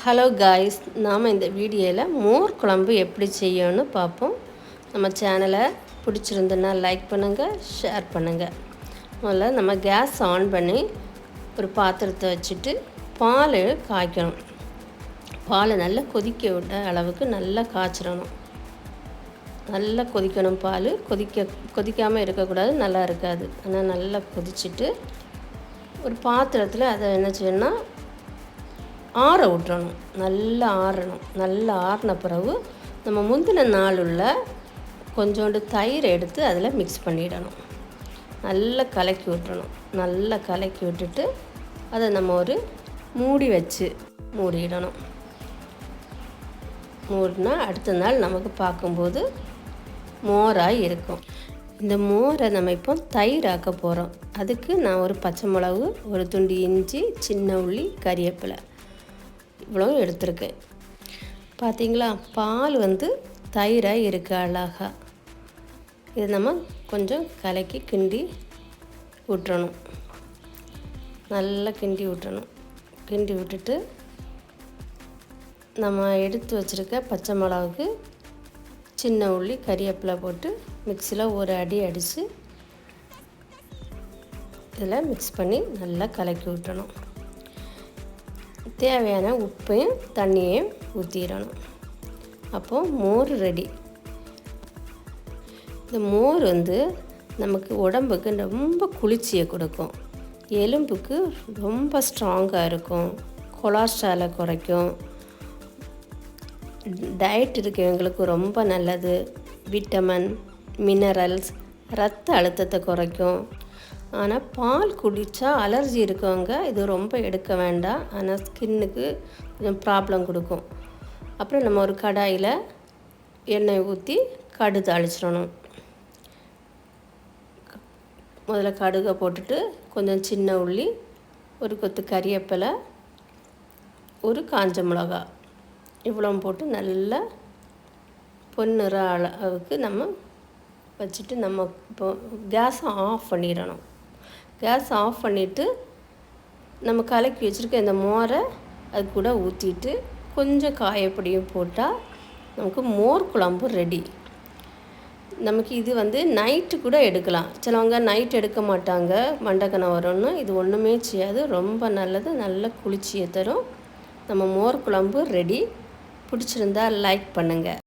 Hello guys, நாம் இந்த வீடியோவில் மோர் குழம்பு எப்படி செய்யணும்னு பார்ப்போம். நம்ம சேனலை பிடிச்சிருந்துன்னா லைக் பண்ணுங்கள், ஷேர் பண்ணுங்கள். முதல்ல நம்ம கேஸ் ஆன் பண்ணி ஒரு பாத்திரத்தை வச்சுட்டு பால் காய்க்கணும். பால் நல்லா கொதிக்க விட்ட அளவுக்கு நல்லா காய்ச்சிடணும். நல்லா கொதிக்கணும். பால் கொதிக்காமல் இருக்கக்கூடாது, நல்லா இருக்காது. ஆனால் நல்லா கொதிச்சுட்டு ஒரு பாத்திரத்தில் அதை என்ன செய்யணும்னா ஆற விட்டுறணும். நல்லா ஆறணும். நல்லா ஆறின பிறகு நம்ம முந்தின நாள் உள்ள கொஞ்சோண்டு தயிர் எடுத்து அதில் மிக்ஸ் பண்ணிடணும். நல்லா கலக்கி விட்டுறணும். நல்லா கலக்கி விட்டுட்டு அதை நம்ம ஒரு மூடி வச்சு மூடிடணும். மூடினா அடுத்த நாள் நமக்கு பார்க்கும்போது மோராக இருக்கும். இந்த மோரை நம்ம இப்போ தயிராக்க போகிறோம். அதுக்கு நான் ஒரு பச்சை மிளகு, ஒரு துண்டு இஞ்சி, சின்ன உள்ளி, கறிவேப்பிலை இவ்வளோ எடுத்துருக்கேன். பார்த்திங்களா, பால் தயிராக இருக்குது அழகாக. இது நம்ம கொஞ்சம் கலக்கி கிண்டி விட்டுறணும். நல்லா கிண்டி விட்டுறணும். கிண்டி விட்டுட்டு நம்ம எடுத்து வச்சுருக்க பச்சை மிளகுக்கு, சின்ன உள்ளி, கறிவேப்பிலை போட்டு மிக்சியில் ஒரு அடி அடித்து இதில் மிக்ஸ் பண்ணி நல்லா கலக்கி விட்டணும். தேவையான உப்பையும் தண்ணியையும் ஊற்றிடணும். அப்போது மோர் ரெடி. இந்த மோர் நமக்கு உடம்புக்கு ரொம்ப குளிர்ச்சியை கொடுக்கும். எலும்புக்கு ரொம்ப ஸ்ட்ராங்காக இருக்கும். கொலஸ்ட்ராலை குறைக்கும். டயட் இருக்கவங்களுக்கு ரொம்ப நல்லது. விட்டமின், மினரல்ஸ், ரத்த அழுத்தத்தை குறைக்கும். ஆனால் பால் குடித்தா அலர்ஜி இருக்கவங்க இது ரொம்ப எடுக்க வேண்டாம். ஆனால் ஸ்கின்னுக்கு கொஞ்சம் ப்ராப்ளம் கொடுக்கும். அப்புறம் நம்ம ஒரு கடாயில் எண்ணெய் ஊற்றி கடுகு தாளிச்சிடணும். முதல்ல கடுகை போட்டுட்டு கொஞ்சம் சின்ன உள்ளி, ஒரு கொத்து கறிவேப்பிலை, ஒரு காஞ்ச மிளகா இவ்வளோ போட்டு நல்லா பொன்னிற அளவுக்கு நம்ம வச்சுட்டு நம்ம இப்போ கேஸை ஆஃப் பண்ணிடணும். கேஸ் ஆஃப் பண்ணிவிட்டு நம்ம கலக்கி வச்சுருக்க இந்த மோரை அது கூட ஊற்றிட்டு கொஞ்சம் காயப்பொடியும் போட்டால் நமக்கு மோர் குழம்பு ரெடி. நமக்கு இது நைட்டு கூட எடுக்கலாம். சிலவங்க நைட் எடுக்க மாட்டாங்க, மண்டக்கணம் வரும்னு. இது ஒன்றுமே செய்யாது, ரொம்ப நல்லது, நல்ல குளிர்ச்சியை தரும். நம்ம மோர் குழம்பு ரெடி. பிடிச்சிருந்தா லைக் பண்ணுங்கள்.